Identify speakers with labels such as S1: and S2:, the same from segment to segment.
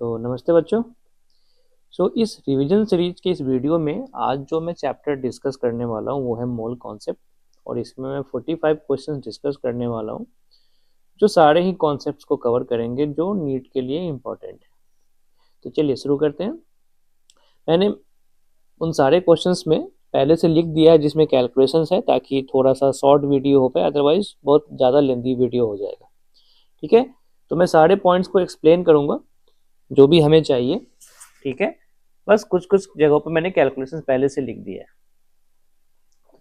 S1: तो नमस्ते बच्चों। इस रिवीजन सीरीज के इस वीडियो में आज जो मैं चैप्टर डिस्कस करने वाला हूँ वो है मोल कॉन्सेप्ट। और इसमें मैं 45 क्वेश्चंस डिस्कस करने वाला हूँ जो सारे ही कॉन्सेप्ट्स को कवर करेंगे जो नीट के लिए इम्पोर्टेंट है। तो चलिए शुरू करते हैं। मैंने उन सारे क्वेश्चंस में पहले से लिख दिया है जिसमें कैलकुलेशंस है, ताकि थोड़ा सा शॉर्ट वीडियो हो पाए, अदरवाइज बहुत ज़्यादा लेंथी वीडियो हो जाएगा। ठीक है, तो मैं सारे पॉइंट्स को एक्सप्लेन करूँगा जो भी हमें चाहिए। ठीक है, बस कुछ कुछ जगहों पर मैंने कैलकुलेशंस पहले से लिख दिया है।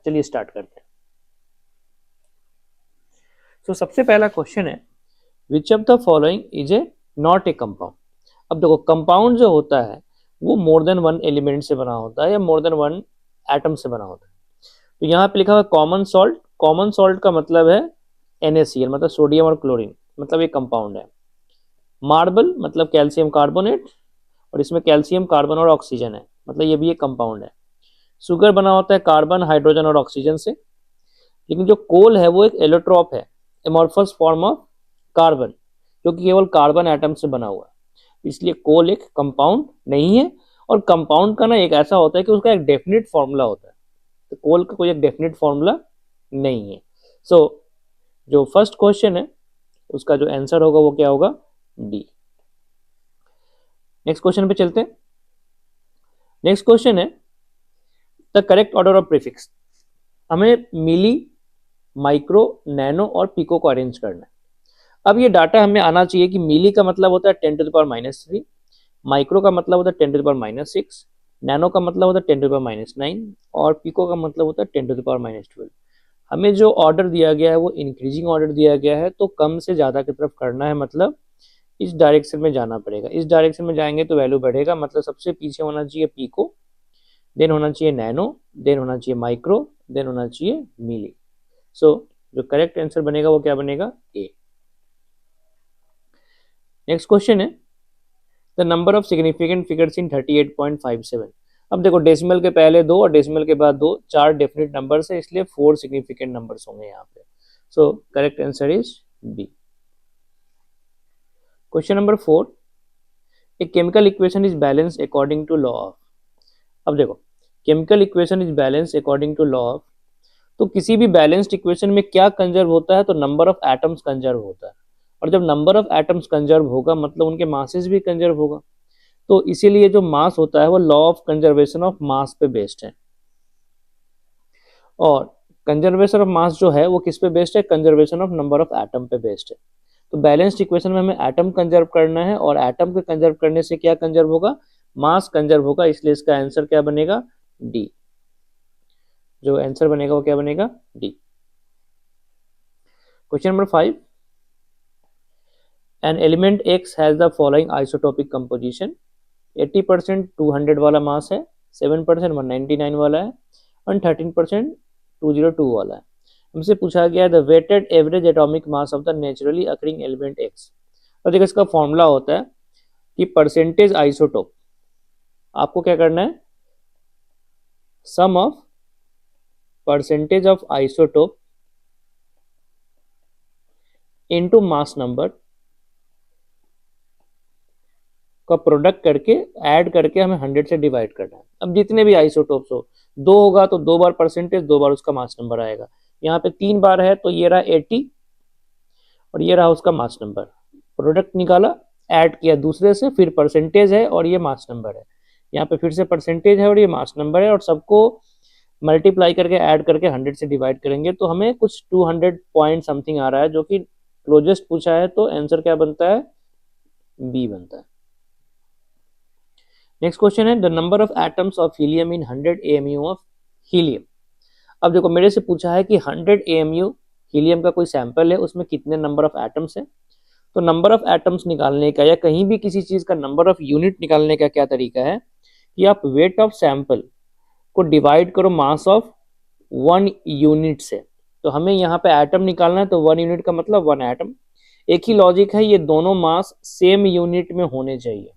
S1: चलिए स्टार्ट करते हैं। सबसे पहला क्वेश्चन है, विच of the following is a not a compound. अब देखो, कंपाउंड जो होता है वो मोर देन वन एलिमेंट से बना होता है या मोर देन वन एटम से बना होता है। तो यहाँ पे लिखा हुआ कॉमन सॉल्ट। कॉमन सॉल्ट का मतलब है NaCl, मतलब सोडियम और क्लोरीन, मतलब ये कंपाउंड है। मार्बल मतलब कैल्शियम कार्बोनेट, और इसमें कैल्शियम कार्बन और ऑक्सीजन है, मतलब ये भी एक कंपाउंड है। शुगर बना होता है कार्बन, हाइड्रोजन और ऑक्सीजन से। लेकिन जो कोल है वो एक एलोट्रॉप है, एमॉर्फस फॉर्म ऑफ कार्बन, जो कि केवल कार्बन एटम से बना हुआ है। इसलिए कोल एक कंपाउंड नहीं है। और कंपाउंड का ना एक ऐसा होता है कि उसका एक डेफिनेट फॉर्मूला होता है, तो कोल का कोई एक डेफिनेट फॉर्मूला नहीं है। जो फर्स्ट क्वेश्चन है उसका जो आंसर होगा वो क्या होगा? डी। नेक्स्ट क्वेश्चन पे चलते हैं। नेक्स्ट क्वेश्चन है the correct order of prefix. हमें मिली, माइक्रो, नैनो और पिको को अरेंज करना है। अब ये डाटा हमें आना चाहिए कि मिली का मतलब होता है 10⁻⁻3, माइक्रो का मतलब होता है 10⁻⁻6, नैनो का मतलब होता है 10⁻⁹, और पिको का मतलब होता है 10⁻12। हमें जो ऑर्डर दिया गया है वो इंक्रीजिंग ऑर्डर दिया गया है, तो कम से ज़्यादा की तरफ करना है, मतलब इस डायरेक्शन में जाना पड़ेगा। इस डायरेक्शन में जाएंगे तो वैल्यू बढ़ेगा, मतलब सबसे पीछे होना चाहिए पिको, देन होना चाहिए नैनो, देन होना चाहिए माइक्रो, देन होना चाहिए मिली। जो करेक्ट आंसर बनेगा वो क्या बनेगा? ए। नेक्स्ट क्वेश्चन है the number of significant figures in 38.57। अब देखो, डेसिमल के पहले दो और डेसिमल के बाद दो, चार डेफिनेट नंबर्स है, इसलिए 4 सिग्निफिकेंट नंबर्स होंगे यहाँ पे। Correct answer is B. Question number 4, a chemical equation is balance according to law of. अब देखो, chemical equation is balance according to law of, तो किसी भी बैलेंस्ड इक्वेशन में क्या कंजर्व होता है? तो नंबर ऑफ एटम्स कंजर्व होता है। और जब नंबर ऑफ एटम्स कंजर्व होगा मतलब उनके मासेस भी कंजर्व होगा। तो इसीलिए जो मास होता है वो law of conservation of mass पे बेस्ड है। और कंजर्वेशन ऑफ मास जो है वो किस पे बेस्ड है? Conservation of number of atom पे बेस्ड है। तो बैलेंस्ड इक्वेशन में हमें एटम कंजर्व करना है, और एटम के कंजर्व करने से क्या कंजर्व होगा? मास कंजर्व होगा, इसलिए इसका आंसर क्या बनेगा? डी। जो आंसर बनेगा वो क्या बनेगा? D. Question number 5, an element X has the following isotopic composition. 80% 200 वाला मास है, 7% 199 वाला है, और 13% 202 वाला है। हमसे पूछा गया the weighted average atomic mass of the naturally occurring element X। और देखो, इसका फॉर्मूला होता है कि परसेंटेज आइसोटोप, आपको क्या करना है? Sum of percentage of isotope into mass number का प्रोडक्ट करके ऐड करके हमें 100 से डिवाइड करना है। अब जितने भी आइसोटोप्स हो, दो होगा तो दो बार परसेंटेज, दो बार उसका मास नंबर आएगा। यहाँ पे 3 बार है तो ये रहा 80 और ये रहा उसका मास नंबर। प्रोडक्ट निकाला, ऐड किया दूसरे से, फिर परसेंटेज है और ये मास नंबर है। यहाँ पे फिर से परसेंटेज है और ये मास नंबर है, और सबको मल्टीप्लाई करके ऐड करके 100 से डिवाइड करेंगे तो हमें कुछ 200 पॉइंट समथिंग आ रहा है, जो कि क्लोजेस्ट पूछा है। तो आंसर क्या बनता है? बी बनता है। नेक्स्ट क्वेश्चन है the number of atoms of helium in 100 AMU of helium. अब देखो, मेरे से पूछा है कि 100 AMU हीलियम का कोई सैंपल है, उसमें कितने नंबर ऑफ एटम्स है। तो नंबर ऑफ एटम्स निकालने का या कहीं भी किसी चीज का नंबर ऑफ यूनिट निकालने का क्या तरीका है कि आप वेट ऑफ सैंपल को डिवाइड करो मास ऑफ 1 यूनिट से। तो हमें यहाँ पे एटम निकालना है, तो 1 यूनिट का मतलब 1 एटम। एक ही लॉजिक है, ये दोनों मास सेम यूनिट में होने चाहिए।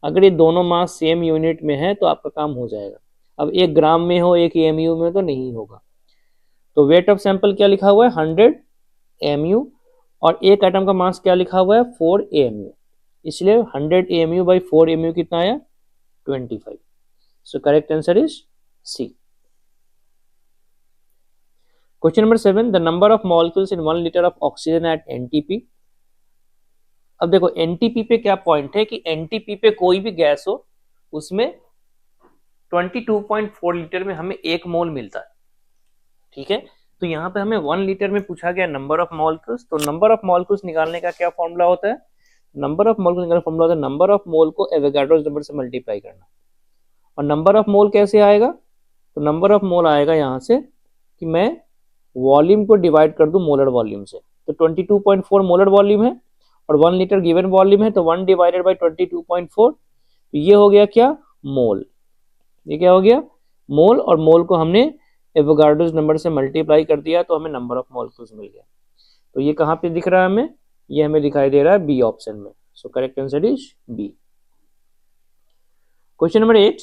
S1: अगर ये दोनों मास सेम यूनिट में है तो आपका काम हो जाएगा। अब 1 ग्राम में हो, 1 AMU में तो नहीं होगा। तो वेट ऑफ सैंपल क्या लिखा हुआ है? 100 AMU, और एक एटम का मास क्या लिखा हुआ है? 4 AMU। इसलिए 100 AMU by 4 AMU कितना आया 25. So correct answer is C. Question number 7, the number of molecules in 1 liter of oxygen at NTP. अब देखो NTP पे क्या पॉइंट है कि NTP पे कोई भी गैस हो उसमें 22.4 लीटर में हमें 1 मोल मिलता है. ठीक है, तो यहाँ पे हमें 1 लीटर में पूछा गया नंबर ऑफ मॉलिक्यूल्स. तो नंबर ऑफ मॉलिक्यूल्स निकालने का क्या फॉर्मूला होता है? नंबर ऑफ मॉलिक्यूल्स निकालने का फॉर्मूला होता है नंबर ऑफ मोल को एवोगाड्रोस नंबर से मल्टीप्लाई करना. और नंबर ऑफ मोल कैसे आएगा? तो नंबर ऑफ मोल आएगा यहाँ से कि मैं वॉल्यूम को डिवाइड कर दूं मोलर वॉल्यूम से. तो 22.4 मोलर वॉल्यूम है और 1 लीटर गिवन वॉल्यूम है, तो 1 डिवाइडेड बाई 22.4, तो ये हो गया क्या? मोल. ये क्या हो गया? मोल. और मोल को हमने एवोगाड्रोस नंबर से मल्टीप्लाई कर दिया तो हमें नंबर ऑफ मॉलिक्यूल्स मिल गया. तो ये कहाँ पे दिख रहा है हमें? ये हमें दिखाई दे रहा है बी ऑप्शन में. So correct answer is B. Question number 8,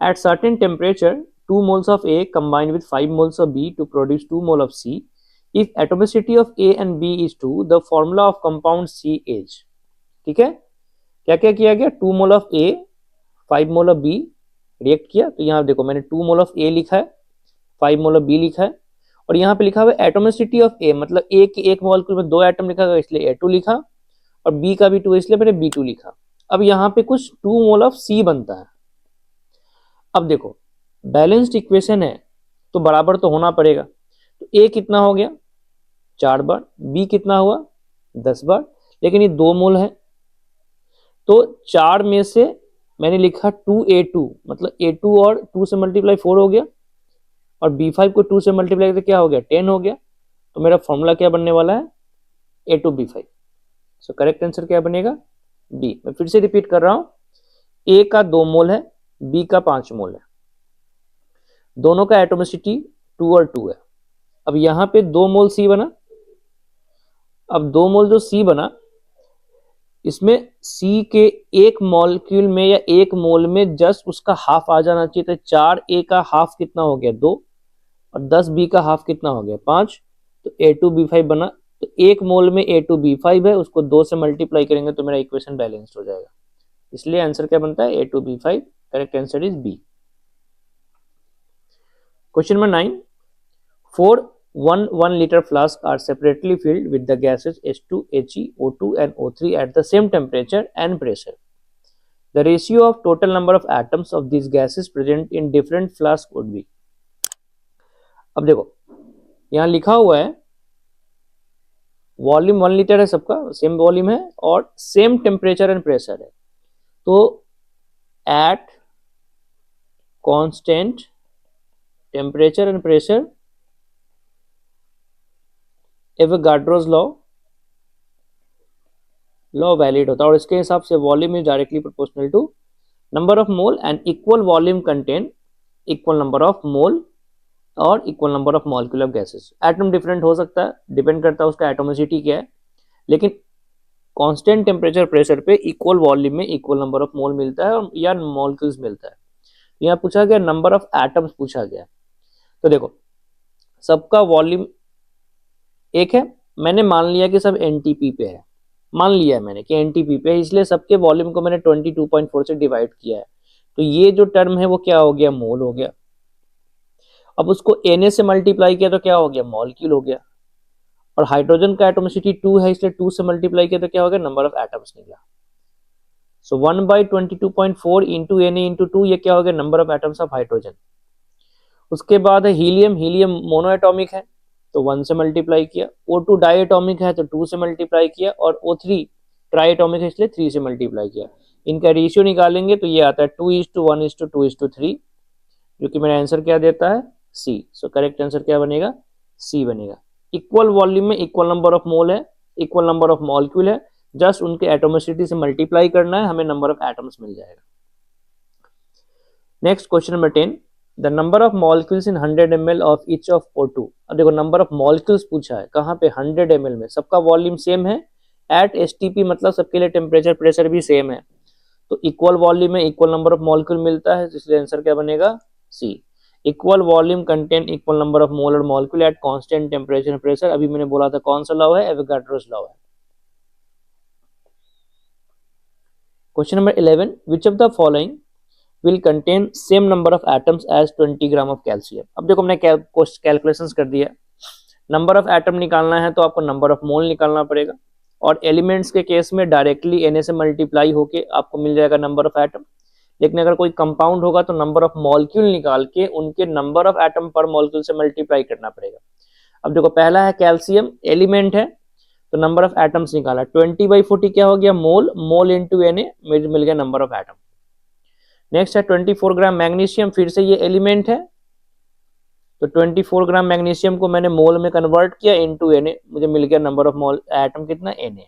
S1: at certain temperature 2 moles of A combine with 5 moles of B to produce 2 mole of C. If atomicity of A and B is 2, the formula of compound C is. ठीक है, क्या क्या किया गया? 2 मोल of A 5 mole of B react किया. तो यहाँ देखो मैंने 2 मोल ऑफ A लिखा है, 5 मोल ऑफ B लिखा है, और यहाँ पे लिखा हुआ है एटोमिसिटी ऑफ A, मतलब A के एक मॉलिक्यूल में 2 एटम लिखा गया इसलिए A2 लिखा, और B का भी 2 इसलिए मैंने B2 लिखा. अब यहाँ पे कुछ 2 मोल ऑफ C बनता है. अब देखो बैलेंस्ड इक्वेशन है तो बराबर तो होना पड़ेगा. तो A कितना हो गया? 4 बार. B कितना हुआ? 10 बार. लेकिन ये 2 मोल है तो 4 में से मैंने लिखा 2A2, मतलब A2 और 2 से मल्टीप्लाई 4 हो गया, और B5 को 2 से मल्टीप्लाई करके क्या हो गया? 10 हो गया. तो मेरा फॉर्मूला क्या बनने वाला है? A2B5. सो करेक्ट आंसर क्या बनेगा? B. मैं फिर से रिपीट कर रहा हूं, A का 2 मोल है, B का 5 मोल है, दोनों का एटोमिसिटी 2 और 2 है. अब यहां पे 2 मोल C बना. अब 2 मोल जो C बना, इसमें C के एक मॉलिक्यूल में या एक मोल में जस्ट उसका हाफ आ जाना चाहिए. तो 4A का हाफ कितना हो गया? 2, और 10B का हाफ कितना हो गया? 5. तो A2B5 बना. तो एक मोल में A2B5 है, उसको 2 से मल्टीप्लाई करेंगे तो मेरा इक्वेशन बैलेंस्ड हो जाएगा. इसलिए आंसर क्या बनता है? A2B5. Correct answer is B. Question number 9. 4 1 liter flasks are separately filled with the gases H2, He, O2 and O3 at the same temperature and pressure. The ratio of total number of atoms of these gases present in different flasks would be. अब देखो यहाँ लिखा हुआ है volume 1 litre है, सबका same volume है और सेम टेम्परेचर एंड प्रेशर है. तो at constant temperature and pressure Avogadro's law valid होता है, और इसके हिसाब से volume is directly proportional to number of mole and equal volume contain equal number of mole और equal number of molecule of gases. Atom different हो सकता है, डिपेंड करता है उसका एटोमिसिटी क्या है, लेकिन कांस्टेंट टेम्परेचर प्रेशर पे इक्वल वॉल्यूम में इक्वल नंबर ऑफ मोल मिलता है या मॉलिक्यूल्स मिलता है. यहाँ पूछा गया नंबर ऑफ एटम्स पूछा गया. तो देखो सबका वॉल्यूम एक है, मैंने मान लिया कि सब एनटीपी पे है, मान लिया है मैंने कि एनटीपी पे है, इसलिए सबके वॉल्यूम को मैंने 22.4 से डिवाइड किया है. तो ये जो टर्म है वो क्या हो गया? मोल हो गया. अब उसको Na से मल्टीप्लाई किया तो क्या हो गया? मॉलिक्यूल हो गया. और हाइड्रोजन का एटोमिसिटी 2 है इसलिए 2 से मल्टीप्लाई किया तो क्या हो गया? नंबर ऑफ एटम्स निकला. सो 1/22.4 इंटू Na इंटू 2, ये क्या हो गया? Number of atoms of hydrogen. उसके बाद है हीलियम. हीलियम मोनो एटॉमिक है तो 1 से मल्टीप्लाई किया. O2 डाई एटॉमिक है तो 2 से मल्टीप्लाई किया, और O3 ट्राई एटॉमिक है इसलिए 3 से मल्टीप्लाई किया. इनका रेशियो निकालेंगे तो ये आता है 2:1:2:3, जो कि मेरा आंसर क्या देता है? सी. सो करेक्ट आंसर क्या बनेगा? सी बनेगा. इक्वल वॉल्यूम में इक्वल नंबर ऑफ मोल है, इक्वल नंबर ऑफ मॉलिक्यूल है, जस्ट उनके एटोमिसिटी से मल्टीप्लाई करना है, हमें नंबर ऑफ एटम्स मिल जाएगा. Next question number 10. The number of molecules in 100 ml of each of O2. अब देखो नंबर ऑफ मॉलिक्यूल्स पूछा है, कहाँ पे? 100 ml में. सबका वॉल्यूम सेम है एट एसटीपी, मतलब सबके लिए टेम्परेचर प्रेशर भी सेम है, तो इक्वल वॉल्यूम में इक्वल नंबर ऑफ मॉलिक्यूल मिलता है, इसलिए आंसर क्या बनेगा? C. Equal volume contain equal number of mole और molecule at constant temperature and pressure. अभी मैंने बोला था कौन सा लॉ है? एवोगाड्रोस लॉ है. Question number 11, which of the following will contain same number of atoms as 20 gram of calcium. अब देखो हमने कैलकुलेशंस कर दिया, नंबर ऑफ एटम निकालना है तो आपको नंबर ऑफ मोल निकालना पड़ेगा, और एलिमेंट्स के केस में डायरेक्टली Na से मल्टीप्लाई होके आपको मिल जाएगा नंबर ऑफ एटम। लेकिन अगर कोई कंपाउंड होगा तो नंबर ऑफ मॉलिक्यूल निकाल के उनके नंबर ऑफ एटम पर मॉलिक्यूल से मल्टीप्लाई करना पड़ेगा। अब देखो पहला है कैल्शियम, एलिमेंट है, तो नंबर ऑफ एटम्स निकाला, 20/40 क्या हो गया मोल, मोल इंटू Na, मिल गया नंबर ऑफ एटम। नेक्स्ट है 24 ग्राम मैग्नीशियम, फिर से ये एलिमेंट है, तो 24 ग्राम मैग्नीशियम को मैंने मोल में कन्वर्ट किया इनटू Na, मुझे मिल गया नंबर ऑफ मोल एटम कितना Na।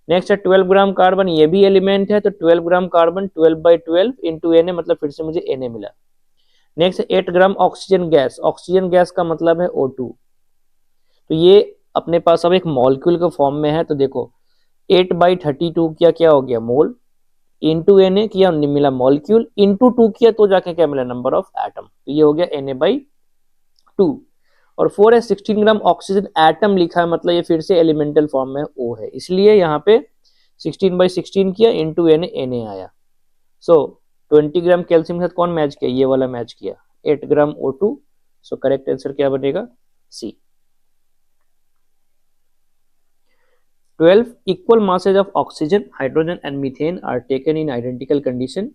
S1: नेक्स्ट है 12 ग्राम कार्बन, ये भी एलिमेंट है, तो 12 ग्राम कार्बन 12/12 इंटू Na, मतलब फिर से मुझे Na मिला। नेक्स्ट है 8 gram oxygen gas, oxygen gas का मतलब है O2, तो ये अपने पास अब एक मॉलिक्यूल के फॉर्म में है, तो देखो 8/32 किया क्या हो गया मोल, इंटू Na किया मिला मॉलिक्यूल, इंटू 2 किया तो जाके क्या मिला नंबर ऑफ एटम, तो ये हो गया Na/2। और 4 है 16 ग्राम ऑक्सीजन एटम लिखा है, मतलब ये फिर से एलिमेंटल फॉर्म में O है, इसलिए यहाँ पे 16/16 किया इंटू Na आया। सो 20 ग्राम कैल्शियम के साथ कौन मैच किया, ये वाला मैच किया, 8 ग्राम O2। सो करेक्ट आंसर क्या बनेगा, C। 12 equal masses of oxygen, hydrogen and methane are taken in identical condition.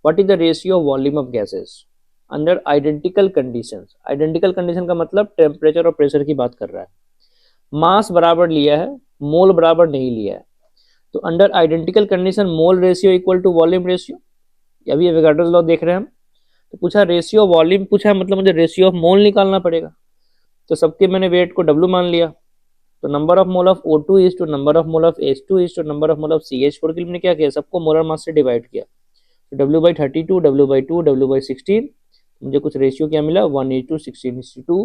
S1: What is the ratio of volume of gases under identical conditions? Identical condition का मतलब temperature और pressure की बात कर रहा है, मास बराबर लिया है, मोल बराबर नहीं लिया है, तो under identical condition mole ratio equal to volume ratio, अभी एवोगाड्रोस लॉ देख रहे हैं हम, तो पूछा रेशियो वॉल्यूम पूछा है, मतलब मुझे रेशियो ऑफ मोल निकालना पड़ेगा, तो सबके मैंने वेट को W मान लिया, तो number of mole of O2 is two number of mole of H2 is two number of mole of CH4 के लिए मैंने क्या किया, सबको मोलर मास से डिवाइड किया, तो W/32, W/2, W/16, मुझे कुछ रेशियो क्या मिला 1:16:2,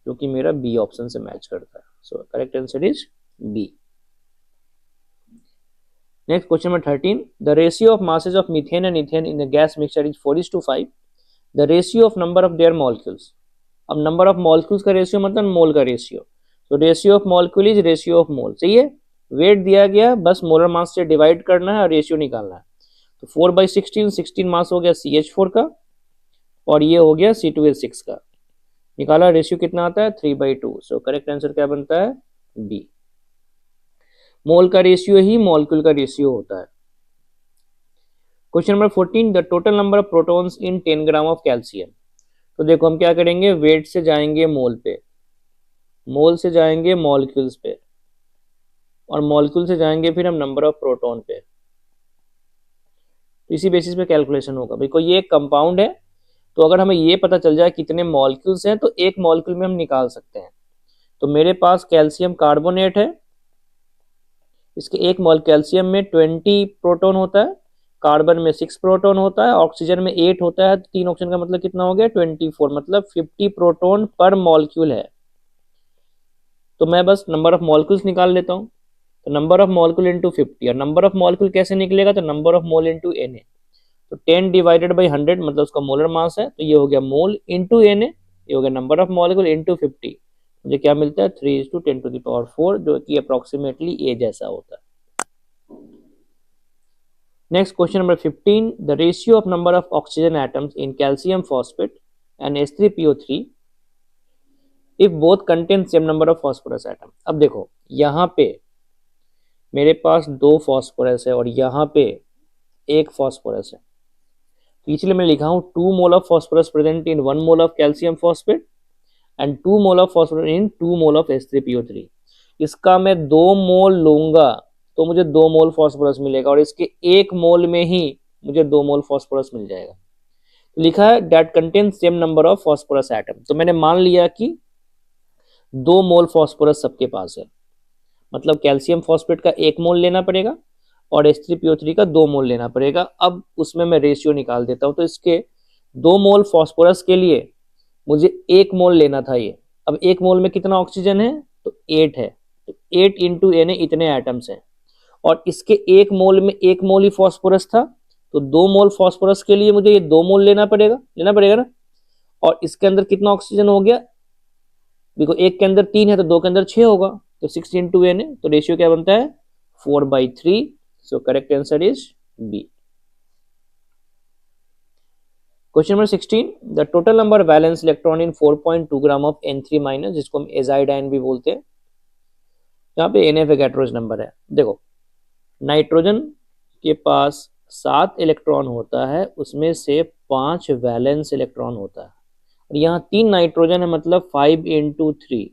S1: जो कि मेरा बी ऑप्शन से मैच करता है। So correct answer is B. Next question number 13, the ratio of masses of methane and ethane in the gas mixture is 4:5, the ratio of number of their molecules. अब number of molecules का ratio मतलब mole का ratio, तो ratio of molecule is ratio of mole, सही है, wait दिया गया, बस मोलर मास से डिवाइड करना है और रेशियो निकालना है, तो 4/16, 16 मास हो गया CH4 का, और ये हो गया C2H6 का, निकाला रेशियो कितना आता है 3/2। सो करेक्ट आंसर क्या बनता है, बी। मोल का रेशियो ही मॉलिक्यूल का रेशियो होता है। Question number 14, the total number of protons in 10 gram of calcium. तो देखो हम क्या करेंगे, वेट से जाएंगे मोल पे, मोल से जाएंगे मॉलिक्यूल्स पे, और मॉलिक्यूल से जाएंगे फिर हम नंबर ऑफ प्रोटॉन पे, तो इसी बेसिस पे कैलकुलेशन होगा। भाई कोई ये एक कंपाउंड है, तो अगर हमें ये पता चल जाए कितने मॉलिक्यूल्स हैं तो एक मॉलिक्यूल में हम निकाल सकते हैं। तो मेरे पास कैल्शियम कार्बोनेट है, इसके एक मोल कैल्शियम में 20 प्रोटॉन होता है, कार्बन में 6 प्रोटॉन होता है, ऑक्सीजन में 8 होता है, 3 ऑक्सीजन का मतलब कितना हो गया 24, मतलब 50 प्रोटॉन पर मॉलिक्यूल है। तो मैं बस नंबर ऑफ मॉलिक्यूल्स निकाल लेता हूँ, तो नंबर ऑफ मॉलिक्यूल इंटू 50, और नंबर ऑफ मॉलिक्यूल कैसे निकलेगा, तो number of mole into Na, तो 10/100 मतलब उसका मोलर मास है, तो ये हो गया मोल इंटू Na, ये हो गया नंबर ऑफ मॉलिक्यूल इंटू 50, मुझे क्या मिलता है 3:10⁴, जो कि अप्रोक्सीमेटली ए जैसा होता है। Next question number 15, the ratio of number of oxygen atoms in calcium phosphate and H3PO3 if both contain same number of phosphorus atom. अब देखो यहाँ पे मेरे पास 2 फॉस्फोरस है और यहाँ पे 1 फॉस्फोरस है, इसलिए मैं लिखा हूँ 2 mole of phosphorus present in 1 mole of calcium phosphate and 2 mole of phosphorus in 2 mole of H3PO3। इसका मैं 2 मोल लूंगा तो मुझे 2 मोल फॉस्फोरस मिलेगा, और इसके 1 मोल में ही मुझे 2 मोल फॉस्फोरस मिल जाएगा। तो लिखा है that contain same number of phosphorus atom, तो मैंने मान लिया कि 2 मोल फॉस्फोरस सबके पास है, मतलब कैल्शियम फॉस्फेट का 1 मोल लेना पड़ेगा और H3PO3 का 2 मोल लेना पड़ेगा। अब उसमें मैं रेशियो निकाल देता हूं, तो इसके 2 मोल फॉस्फोरस के लिए मुझे 1 मोल लेना था ये। अब 1 मोल में कितना ऑक्सीजन है, तो 8 है, तो 8 इंटू Na इतने एटम्स हैं, और इसके 1 मोल में 1 मोल ही फॉस्फोरस था, तो 2 मोल फॉस्फोरस के लिए मुझे ये 2 मोल लेना पड़ेगा ना, और इसके अंदर कितना ऑक्सीजन हो गया, देखो 1 के अंदर 3 है तो 2 के अंदर 6 होगा, तो 6 इंटू Na, तो रेशियो क्या बनता है 4/3। So correct answer is B. Question number 16, the total number valence electron in 4.2 gram of N3 minus, जिसको हम एजाइडाइन भी बोलते हैं। यहाँ पे एन एवोगाड्रोस नंबर है। देखो, नाइट्रोजन के पास 7 इलेक्ट्रॉन होता है, उसमें से 5 वैलेंस इलेक्ट्रॉन होता है, और यहाँ 3 नाइट्रोजन है, मतलब 5 इंटू 3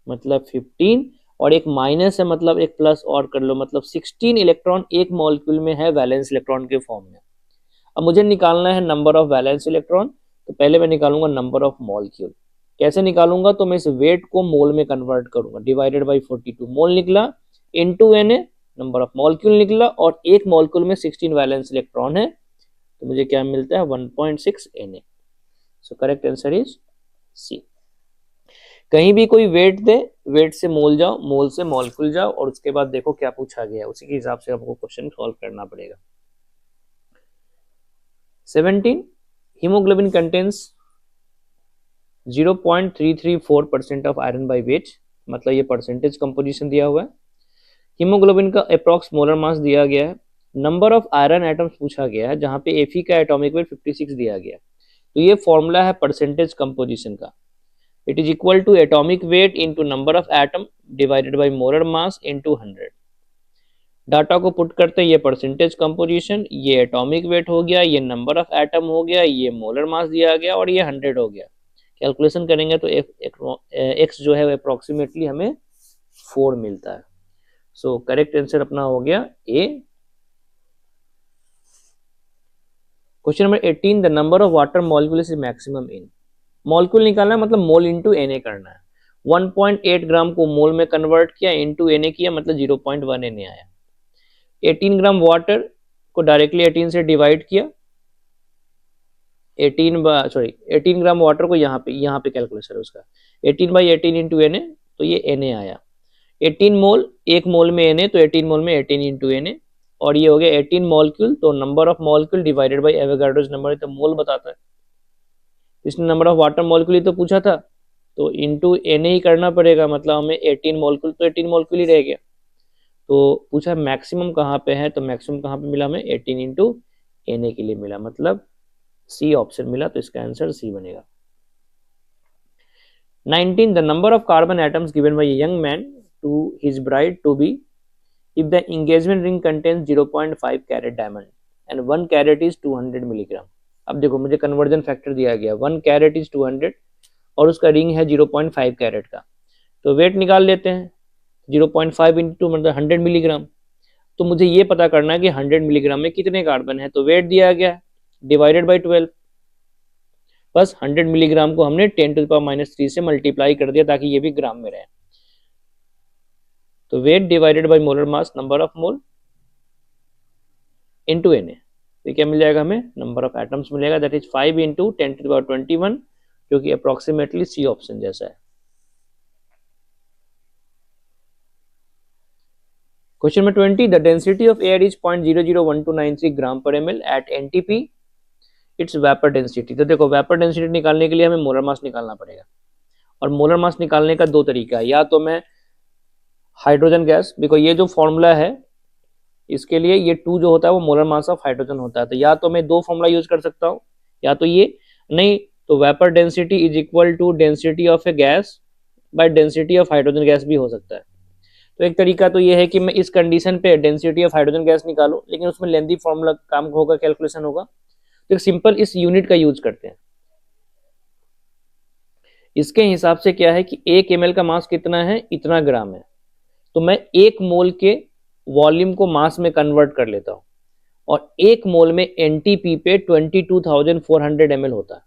S1: मतलब 15, और एक माइनस है मतलब एक प्लस और कर लो, मतलब 16 इलेक्ट्रॉन एक मॉलिक्यूल में है वैलेंस इलेक्ट्रॉन के फॉर्म में। अब मुझे निकालना है नंबर ऑफ वैलेंस इलेक्ट्रॉन, तो पहले मैं निकालूंगा नंबर ऑफ मॉलिक्यूल। कैसे निकालूंगा, तो मैं इस वेट को मोल में कन्वर्ट करूंगा, डिवाइडेड बाई 42 मोल निकला, into Na number of molecule निकला, और एक मॉलिक्यूल में 16 वैलेंस इलेक्ट्रॉन है, तो मुझे क्या मिलता है 1.6 Na। So correct answer is C. कहीं भी कोई वेट दे, वेट से मोल जाओ, मोल से मॉलिक्यूल जाओ, और उसके बाद देखो क्या पूछा गया है, उसी के हिसाब से आपको क्वेश्चन सॉल्व करना पड़ेगा। 17, haemoglobin contains 0.334% of iron by weight, मतलब ये परसेंटेज कंपोजिशन दिया हुआ है। हीमोग्लोबिन का अप्रॉक्स मोलर मास दिया गया है। नंबर ऑफ आयरन एटम्स पूछा गया है, जहां पे Fe का एटॉमिक वेट 56 दिया गया है। तो ये फॉर्मूला है परसेंटेज कंपोजिशन का, it is equal to atomic weight into number of atom divided by molar mass into 100। Data को पुट करते हैं, ये परसेंटेज कंपोजिशन, ये एटॉमिक वेट हो गया, ये नंबर ऑफ एटम हो गया, ये मोलर मास दिया गया, और ये 100 हो गया। कैलकुलेशन करेंगे तो एक्स जो है अप्रोक्सीमेटली हमें 4 मिलता है। सो करेक्ट आंसर अपना हो गया A. Question number 18, the number of water molecules is maximum in. Molecule निकालना है, मतलब मोल इंटू Na करना है। 1.8 ग्राम को मोल में कन्वर्ट किया, इंटू Na किया, मतलब 0.1 Na आया। 18 ग्राम वाटर को डायरेक्टली 18 से डिवाइड किया, 18 ग्राम वाटर को यहाँ पे कैलकुलेशन है उसका, 18 बाई 18 इंटू Na, तो ये Na आया। 18 मोल, एक मोल में Na, तो 18 मोल में 18 इंटू Na, और ये हो गया 18 मॉलिक्यूल, तो number of molecule divided by Avogadro's number, तो मोल बताता है। इसने नंबर ऑफ वाटर मॉलिक्यूल ही तो पूछा था, तो इंटू Na ही करना पड़ेगा, मतलब हमें 18 मॉलिक्यूल, तो 18 मॉलिक्यूल ही रह गया। तो पूछा मैक्सिमम कहाँ पे है, तो मैक्सिमम कहाँ पे मिला हमें 18 इंटू Na के लिए मिला, मतलब सी ऑप्शन मिला, तो इसका आंसर सी बनेगा। 19, the number of carbon atoms given by young man to his bride to be if the engagement ring contains 0.5 carat diamond and 1 carat is 200 milligram. अब देखो, मुझे कन्वर्जन फैक्टर दिया गया, 1 carat is 200 और उसका ring है 0.5 carat का, तो वेट निकाल लेते हैं। 0.5 इंटू मतलब 100 मिलीग्राम, तो मुझे ये पता करना है कि 100 मिलीग्राम में कितने कार्बन है, तो वेट दिया गया डिवाइडेड बाई 12, बस 100 मिलीग्राम को हमने 10⁻³ से मल्टीप्लाई कर दिया ताकि ये भी ग्राम में रहे। तो weight divided by molar mass, number of mole into Na, तो क्या मिल जाएगा हमें, नंबर ऑफ एटम्स मिलेगा, दैट इज 5 इंटू 10⁻21, जो कि अप्रोक्सीमेटली सी ऑप्शन जैसा है। Question number 20, the density of air is 0.001293 gram per ml at NTP, its vapour density. तो देखो, वेपर डेंसिटी निकालने के लिए हमें मोलर मास निकालना पड़ेगा, और मोलर मास निकालने का दो तरीका है, या तो मैं हाइड्रोजन गैस, बिकॉज ये जो फॉर्मूला है इसके लिए ये 2 जो होता है वो मोलर मास ऑफ हाइड्रोजन होता है, तो या तो मैं 2 फॉर्मूला यूज कर सकता हूँ, या तो ये, नहीं तो vapour density is equal to density of a gas by density of hydrogen gas भी हो सकता है। तो एक तरीका तो ये है कि मैं इस कंडीशन पे डेंसिटी ऑफ हाइड्रोजन गैस निकालूं, लेकिन उसमें लेंथी फॉर्मूला काम होगा, कैलकुलेशन होगा, तो एक सिंपल इस यूनिट का यूज करते हैं। इसके हिसाब से क्या है कि 1 ml का मास कितना है, इतना ग्राम है, तो मैं 1 मोल के वॉल्यूम को मास में कन्वर्ट कर लेता हूं, और 1 मोल में NTP पे 22,400 ml होता है,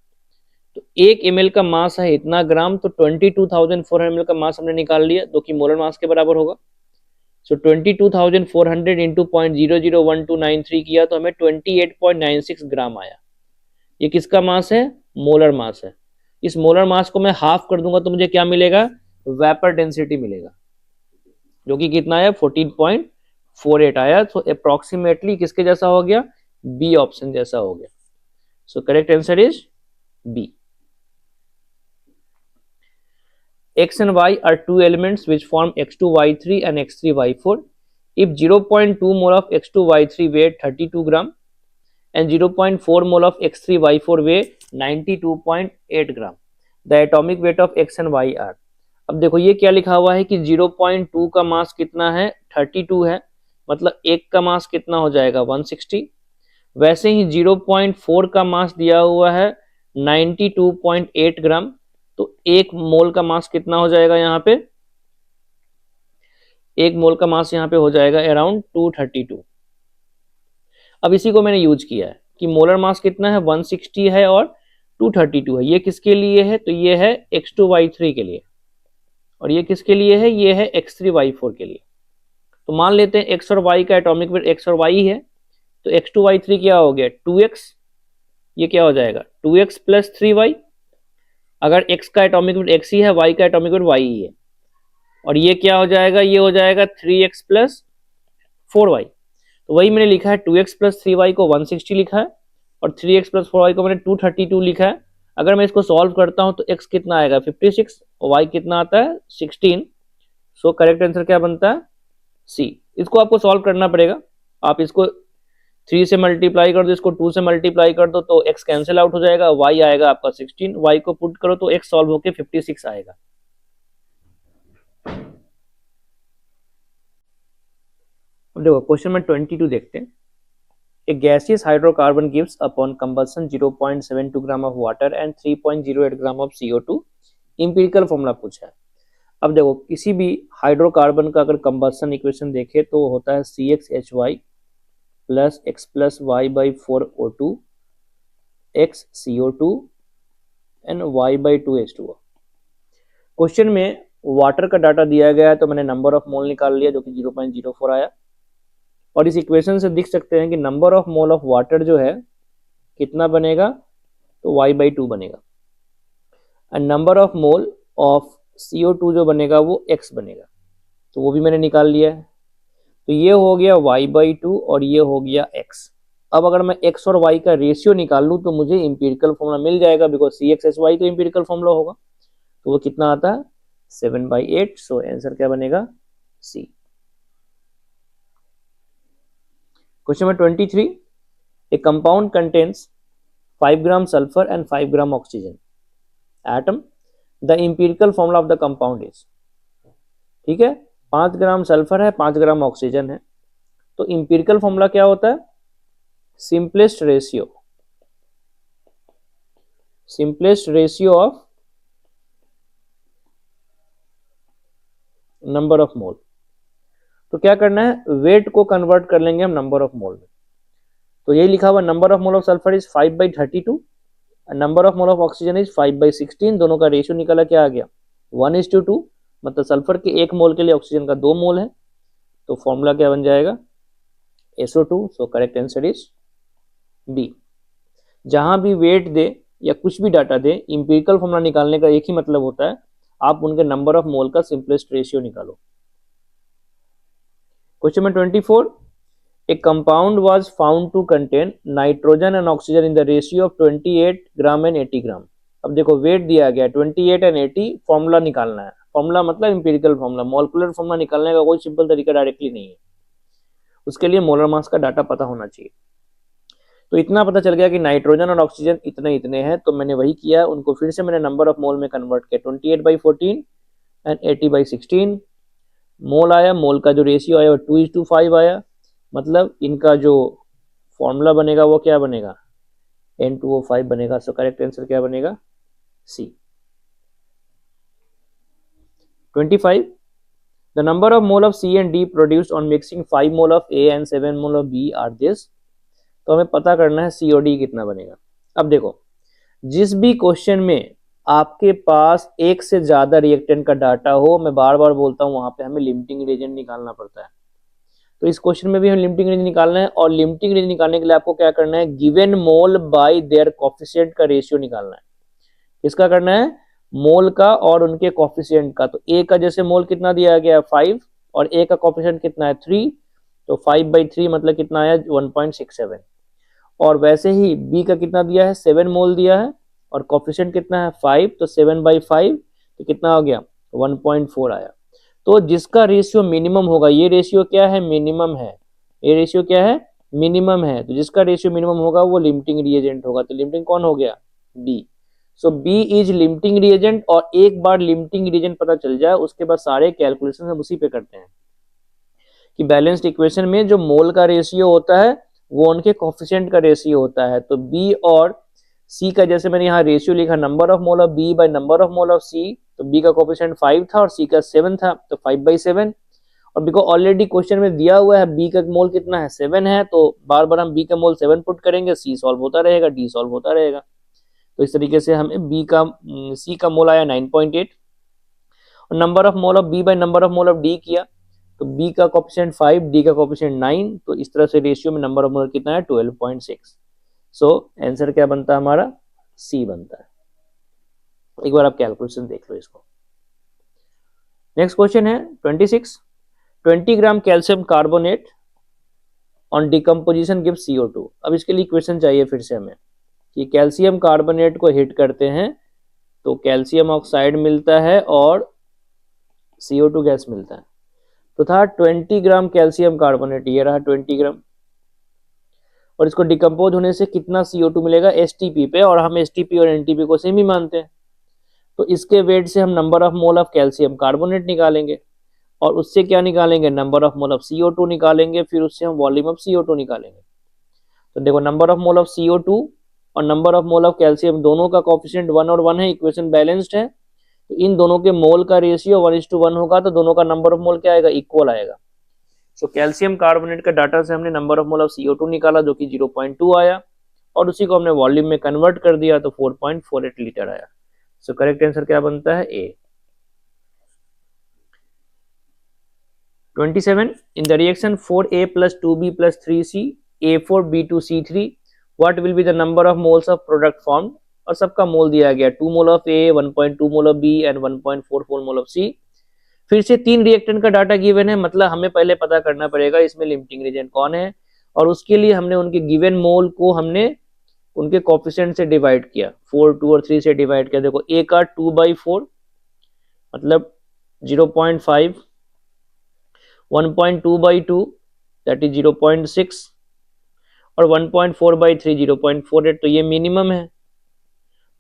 S1: तो 1 ml का मास है इतना ग्राम, तो 22,400 ml का मास हमने निकाल लिया, जो कि मोलर मास के बराबर होगा। सो 22,400 इंटू 0.001293 किया तो हमें 28.96 ग्राम आया। ये किसका मास है, मोलर मास है। इस मोलर मास को मैं हाफ कर दूंगा तो मुझे क्या मिलेगा, वेपर डेंसिटी मिलेगा, जो कि कितना है 14.48 आया। तो अप्रोक्सीमेटली किसके जैसा हो गया, बी ऑप्शन जैसा हो गया। So correct answer is B. X and Y are two elements which form X2Y3 and X3Y4. if 0.2 mole of X2Y3 weigh 32 gram and 0.4 mole of X3Y4 weigh 92.8 gram, the atomic weight of X and Y are। अब देखो ये क्या लिखा हुआ है कि 0.2 का मास कितना है 32 है, मतलब एक का मास कितना हो जाएगा 160। वैसे ही 0.4 का मास दिया हुआ है 92.8 ग्राम, तो एक मोल का मास कितना हो जाएगा यहाँ पे, एक मोल का मास यहाँ पे हो जाएगा अराउंड 232। अब इसी को मैंने यूज किया है कि मोलर मास कितना है 160 है और 232 है। ये किसके लिए है, तो ये है X2Y3 के लिए, और ये किसके लिए है, ये है X3Y4 के लिए। तो मान लेते हैं X और Y का एटॉमिक वेट X और Y है, तो X2Y3 क्या हो गया 2X, ये क्या हो जाएगा 2X प्लस 3Y। अगर X का एटॉमिक वेट X ही है, Y का एटॉमिक वेट Y ही है, और ये क्या हो जाएगा, ये हो जाएगा 3X प्लस 4Y। तो वही मैंने लिखा है 2X प्लस 3Y को 160 लिखा है और 3X प्लस 4Y को मैंने 232 लिखा है। अगर मैं इसको सॉल्व करता हूं तो X कितना आएगा 56 और Y कितना आता है 16। सो करेक्ट आंसर क्या बनता है C। इसको आपको सॉल्व करना पड़ेगा, आप इसको 3 से मल्टीप्लाई कर दो, इसको 2 से मल्टीप्लाई कर दो तो X कैंसिल आउट हो जाएगा, Y आएगा आपका 16, Y को पुट करो तो X सॉल्व होके 56 आएगा। अब देखो क्वेश्चन में 22 देखते हैं। A gaseous hydrocarbon gives upon combustion 0.72 gram of water and 3.08 gram of CO2। Empirical formula पूछा है। अब देखो किसी भी हाइड्रोकार्बन का अगर कंबस्शन इक्वेशन देखे तो होता है CXHY plus X plus Y by 4O2 X CO2 and Y by 2H2O। Question में वाटर का डाटा दिया गया है तो मैंने नंबर ऑफ मोल निकाल लिया जो कि 0.04 आया, और इस इक्वेशन से दिख सकते हैं कि number of mole of water जो है कितना बनेगा, तो Y बाई 2 बनेगा, and number of mole of CO2 जो बनेगा वो X बनेगा, तो वो भी मैंने निकाल लिया है। तो ये हो गया Y बाई 2 और ये हो गया X। अब अगर मैं X और Y का रेशियो निकाल लूँ तो मुझे इंपिरिकल फॉर्मूला मिल जाएगा, बिकॉज CXHY तो इंपिरिकल फॉर्मूला होगा, तो वो कितना आता है 7/8। सो आंसर क्या बनेगा C। Question number 23। A compound contains 5 gram sulphur and 5 gram oxygen atom, the empirical formula of the compound is. ठीक है, 5 ग्राम सल्फर है 5 ग्राम ऑक्सीजन है, तो इंपिरिकल फॉर्मूला क्या होता है simplest ratio of number of मोल। तो क्या करना है, वेट को कन्वर्ट कर लेंगे हम नंबर ऑफ मोल में। तो यही लिखा हुआ number of mole of sulphur is 5/32, number of mole of oxygen is 5/16। दोनों का रेशियो निकला क्या आ गया 1:2, मतलब सल्फर के 1 मोल के लिए ऑक्सीजन का 2 मोल है, तो फॉर्मूला क्या बन जाएगा SO2। So correct answer is B। जहां भी वेट दे या कुछ भी डाटा दे, इंपिरिकल फॉर्मूला निकालने का एक ही मतलब होता है, आप उनके नंबर ऑफ मोल का सिंपलेस्ट रेशियो निकालो। Question number 24। A compound was found to contain nitrogen and oxygen in the ratio of 28 gram and 80 ग्राम। अब देखो वेट दिया गया 28 and 80, फॉर्मूला निकालना है। फॉर्मूला मतलब इंपिरिकल फॉर्मूला, मॉलिक्यूलर फॉर्मूला निकालने का कोई सिंपल तरीका डायरेक्टली नहीं है, उसके लिए मोलर मास का डाटा पता होना चाहिए। तो इतना पता चल गया कि नाइट्रोजन और ऑक्सीजन इतने इतने हैं, तो मैंने वही किया, उनको फिर से मैंने नंबर ऑफ मोल में कन्वर्ट किया 28/14 एंड 80/16 मोल आया। मोल का जो रेशियो आया वो 2:5 आया, मतलब इनका जो फॉर्मूला बनेगा वो क्या बनेगा N2O5 बनेगा। सो करेक्ट आंसर क्या बनेगा C। 25। The number of mole of C and D produced on mixing 5 mole of A and 7 mole of B are this. तो हमें पता करना है C और D कितना बनेगा। अब देखो जिस भी क्वेश्चन में आपके पास एक से ज्यादा रिएक्टेंट का डाटा हो, मैं बार बार बोलता हूं वहां पे हमें लिमिटिंग रेजेंट निकालना पड़ता है। तो इस क्वेश्चन में भी हमें लिमिटिंग रेंज निकालना है, और लिमिटिंग रेंज निकालने के लिए आपको क्या करना है given mole bye there coefficient का रेशियो निकालना है। इसका करना है मोल का और उनके कोफिशिएंट का। तो ए का जैसे मोल कितना दिया गया 5 और ए का कोफिशिएंट कितना है 3, तो 5/3 मतलब कितना आया 1.67। और वैसे ही बी का कितना दिया है 7 मोल दिया है और कोफिशिएंट कितना है 5, तो 7/5 तो कितना हो गया 1.4 आया। तो जिसका रेशियो मिनिमम होगा, ये रेशियो क्या है, मिनिमम है, ये रेशियो क्या है, मिनिमम है, तो जिसका रेशियो मिनिमम होगा वो लिमिटिंग रिएजेंट होगा। तो लिमिटिंग कौन हो गया, B. So B is limiting reagent. और एक बार लिमिटिंग रिएजेंट पता चल जाए उसके बाद सारे कैलकुलेशन हम उसी पे करते हैं कि बैलेंस्ड इक्वेशन में जो मोल का रेशियो होता है वो उनके कोफिशिएंट का रेशियो होता है। तो बी और सी का, जैसे मैंने यहाँ रेशियो लिखा number of mole of B by number of mole of C, तो बी का कोफिशिएंट 5 था और सी का 7 था, तो 5/7। और बिकॉज ऑलरेडी क्वेश्चन में दिया हुआ है बी का मोल कितना है, 7 है, तो बार बार हम बी का मोल 7 पुट करेंगे, सी सॉल्व होता रहेगा, डी सॉल्व होता रहेगा। तो इस तरीके से हमें बी का सी का मोल आया 9.8 और number of mole of B by number of mole of D किया, तो बी का कोफिशिएंट 5, डी का कोफिशिएंट 9, तो इस तरह से रेशियो में नंबर ऑफ मोल कितना है 12.6। सो आंसर क्या बनता है हमारा, सी बनता है। एक बार आप कैलकुलेशन देख लो इसको। नेक्स्ट क्वेश्चन है 26, 20 ग्राम calcium carbonate on decomposition give CO2। अब इसके लिए इक्वेशन चाहिए फिर से हमें कि कैल्शियम कार्बोनेट को हिट करते हैं तो कैल्शियम ऑक्साइड मिलता है और CO2 गैस मिलता है। तो था 20 ग्राम कैल्शियम कार्बोनेट, ये रहा 20 ग्राम, और इसको डिकम्पोज होने से कितना CO2 मिलेगा, STP पे, और हम STP और NTP को सेम ही मानते हैं। तो इसके वेट से हम number of mole of calcium carbonate निकालेंगे और उससे क्या निकालेंगे, number of mole of CO2 निकालेंगे, फिर उससे हम वॉल्यूम ऑफ CO2 निकालेंगे। तो देखो number of mole of CO2 और number of mole of calcium दोनों का कोफिशिएंट 1 और 1 है, इक्वेशन बैलेंस्ड है, तो इन दोनों के मोल का रेशियो 1:1 होगा, तो दोनों का नंबर ऑफ मोल क्या आएगा, इक्वल आएगा। सो कैल्शियम कार्बोनेट का डाटा से हमने number of mole of CO2 निकाला जो कि 0.2 आया, और उसी को हमने वॉल्यूम में कन्वर्ट कर दिया तो 4.48 लीटर आया। सो करेक्ट आंसर क्या बनता है, ए। 27, in the reaction 4A plus 2B plus 3C A4B2C3 what will be the number of moles of product formed। और सबका मोल दिया गया 2 मोल of A, 1.2 mole of B and 1.44 mole of C। फिर से 3 रिएक्टेंट का डाटा गिवन है, मतलब हमें पहले पता करना पड़ेगा इसमें लिमिटिंग रिएजेंट कौन है, और उसके लिए हमने उनके गिवन मोल को हमने उनके कोफिशिएंट से डिवाइड किया, 4, 2 और 3 से डिवाइड किया। देखो A का 2/4 मतलब 0.5, 1.2/2 दैट इज 0.6 और 1.4/3 0.48, तो ये मिनिमम है,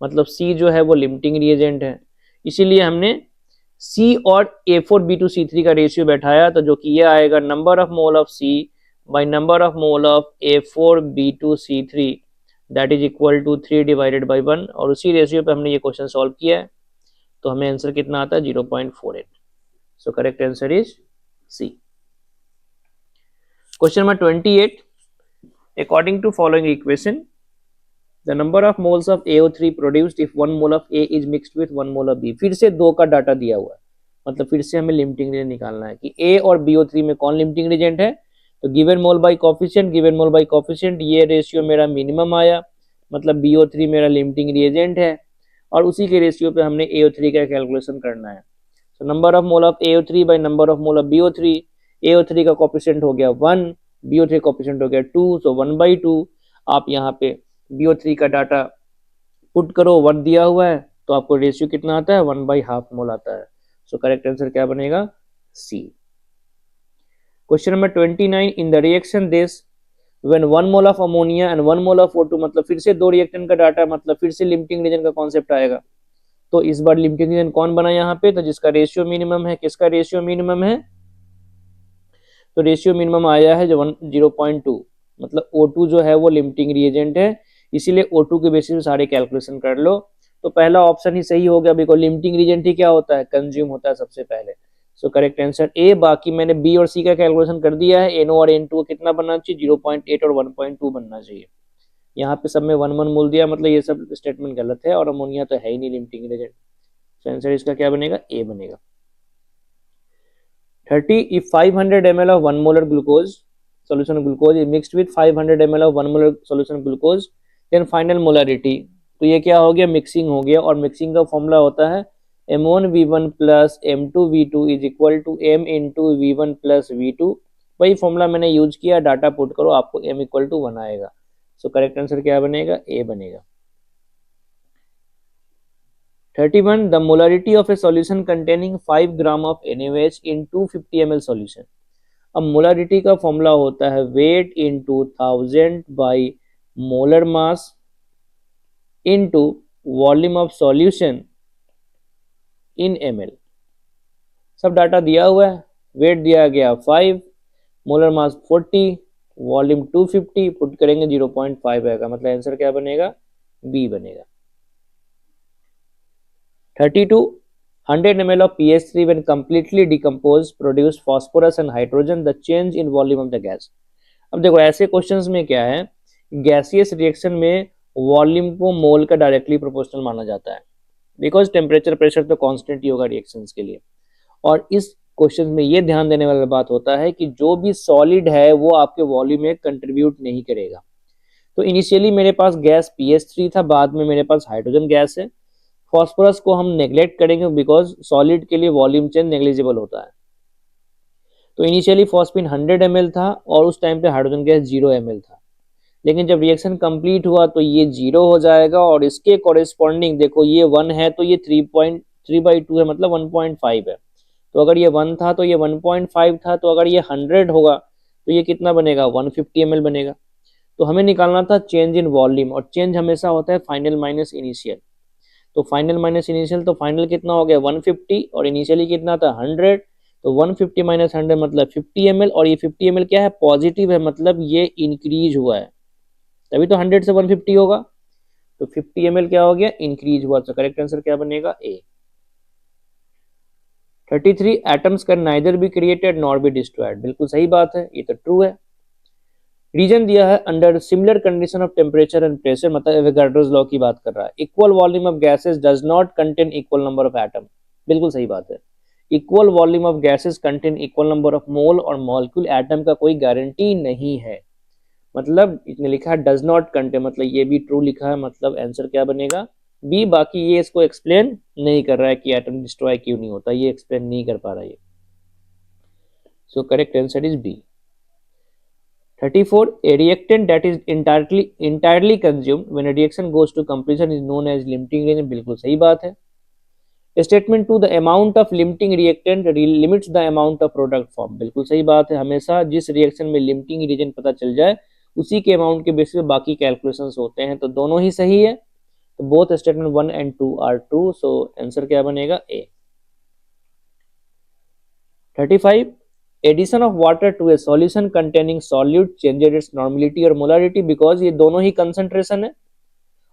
S1: मतलब C जो है वो लिमिटिंग रिएजेंट है। इसीलिए हमने C और A4B2C3 का रेशियो बैठाया, तो जो कि ये आएगा number of mole of C by number of mole of A4B2C3 that is equal to 3/1, और उसी रेशियो पे हमने ये क्वेश्चन सॉल्व किया है, तो हमें आंसर कितना आता है 0.48। सो correct answer is C। Question number 28, according to following equation the number of moles of AO3 produced if 1 mole of A is mixed with 1 mole of B। फिर से 2 का डाटा दिया हुआ है, मतलब फिर से हमें लिमिटिंग रिएजेंट निकालना है कि A और BO3 में कौन लिमिटिंग रिएजेंट है। तो गिवन मोल बाय कोफिशिएंट, गिवन मोल बाय कोफिशिएंट, ये रेशियो मेरा मिनिमम आया, मतलब BO3 मेरा लिमिटिंग रिएजेंट है, और उसी के रेशियो पे हमने AO3 का कैलकुलेशन करना है। तो number of mole of AO3 bye number of mole of BO3, AO3 का कोफिशिएंट हो गया 1, BO3 कोफिशिएंट हो गया 2, सो 1/2। आप यहाँ पे BO3 का डाटा पुट करो, 1 दिया हुआ है, तो आपको रेशियो कितना आता है, 1/2 मोल आता है। सो करेक्ट आंसर क्या बनेगा, C. Question number 29, in the reaction this when 1 mole of ammonia and 1 mole of O2, मतलब फिर से 2 रिएक्टेंट का डाटा, मतलब फिर से लिमिटिंग रिएजेंट का कॉन्सेप्ट आएगा। तो इस बार लिमिटिंग रिएजेंट कौन बना यहाँ पे, तो जिसका रेशियो मिनिमम है, किसका रेशियो मिनिमम है, तो रेशियो मिनिमम आया है जो 0.2, मतलब O2 जो है वो लिमिटिंग रिएजेंट है, इसीलिए O2 के बेसिस पे सारे कैलकुलेशन कर लो। तो पहला ऑप्शन ही सही हो गया, बिकॉज लिमिटिंग रिएजेंट ही क्या होता है, कंज्यूम होता है सबसे पहले। सो करेक्ट आंसर ए। बाकी मैंने बी और सी का कैलकुलेशन कर दिया है, NO और N2 कितना बनना चाहिए, 0.8 और 1.2 बनना चाहिए। यहाँ पे सब में 1 मोल दिया, मतलब ये सब स्टेटमेंट गलत है, और अमोनिया तो है ही नहीं लिमिटिंग रिएजेंट। सो आंसर इसका क्या बनेगा, ए बनेगा। 30, if 500 ml of 1 molar glucose solution glucose is mixed with 500 ml of 1 molar solution glucose then final molarity। तो ये क्या हो गया, मिक्सिंग हो गया, और मिक्सिंग का फॉर्मूला होता है M1V1 plus M2V2 is equal to M into V1 plus V2। वही फॉर्मूला मैंने यूज किया, डाटा पुट करो, आपको M इक्वल टू 1 आएगा। सो करेक्ट आंसर क्या बनेगा, ए बनेगा। 31 the molarity of a solution containing 5 gram of NaOH in 250 ml solution. अब मोलारिटी का फॉर्मूला होता है weight into 1000 by molar mass into volume of solution in ml. सब डाटा दिया हुआ है, वेट दिया गया 5, मोलर मास 40, वॉल्यूम 250, पुट करेंगे 0.5 आएगा, मतलब आंसर क्या बनेगा, बी बनेगा. 32 100 ml of PH3 when completely decomposed produce phosphorus and hydrogen. The change in volume of the gas. अब देखो ऐसे क्वेश्चंस में क्या है, गैसियस रिएक्शन में वॉल्यूम को मोल का डायरेक्टली प्रोपोर्शनल माना जाता है, बिकॉज टेम्परेचर प्रेशर तो कांस्टेंट ही होगा रिएक्शंस के लिए. और इस क्वेश्चन में ये ध्यान देने वाला बात होता है कि जो भी सॉलिड है वो आपके वॉल्यूम में कंट्रीब्यूट नहीं करेगा. तो इनिशियली मेरे पास गैस PH3 था, बाद में मेरे पास हाइड्रोजन गैस है. फॉस्फोरस को हम नेग्लेक्ट करेंगे बिकॉज सॉलिड के लिए वॉल्यूम चेंज नेग्लिजिबल होता है. तो इनिशियली फॉस्फिन 100 ml था और उस टाइम पे हाइड्रोजन गैस 0 ml था, लेकिन जब रिएक्शन कंप्लीट हुआ तो ये 0 हो जाएगा और इसके कॉरेस्पॉन्डिंग देखो ये 1 है तो ये 3.3/2 है, मतलब 1.5 है. तो अगर ये 1 था तो ये 1.5 था, तो अगर ये 100 होगा तो ये कितना बनेगा, 150 ml बनेगा. तो हमें निकालना था चेंज इन वॉल्यूम, और चेंज हमेशा होता है फाइनल माइनस इनिशियल. तो फाइनल माइनस इनिशियल, तो फाइनल कितना हो गया 150 और इनिशियली कितना था 100. तो 150 माइनस 100 मतलब 50 ml, और ये 50 ml क्या है, पॉजिटिव है, मतलब ये इंक्रीज हुआ है, तभी तो 100 से 150 होगा. तो 50 ml क्या हो गया, इंक्रीज हुआ. तो करेक्ट आंसर क्या बनेगा, ए. 33 atoms can neither be created nor be destroyed. बिल्कुल सही बात है, ये तो ट्रू है. रीजन दिया है under similar condition of temperature and pressure, मतलब एवोगाड्रोस लॉ की बात कर रहा है. Equal volume of gases does not contain equal number of atom. बिल्कुल सही बात है. Equal volume of gases contain equal number of mole और मॉलिक्यूल. एटम का कोई गारंटी नहीं है, मतलब इसने लिखा है डज नॉट कंटेन, मतलब ये भी ट्रू लिखा है, मतलब आंसर क्या बनेगा, बी. बाकी ये इसको एक्सप्लेन नहीं कर रहा है कि एटम डिस्ट्रॉय क्यों नहीं होता, ये एक्सप्लेन नहीं कर पा रहा है. So correct answer is B. 34 a reactant that is entirely consumed when a reaction goes to completion is known as limiting reagent. बिल्कुल सही बात है. Statement two the amount of limiting reactant limits the amount of product form. बिल्कुल सही बात है. हमेशा जिस रिएक्शन में लिमिटिंग रिएजेंट पता चल जाए उसी के अमाउंट के बेसिस पे बाकी कैलकुलेशंस होते हैं. तो दोनों ही सही है. तो both statement 1 and 2 are true. So answer क्या बनेगा, A. 35 addition of water to a solution containing solute changes its normality और मोलारिटी. बिकॉज ये दोनों ही कंसंट्रेशन है,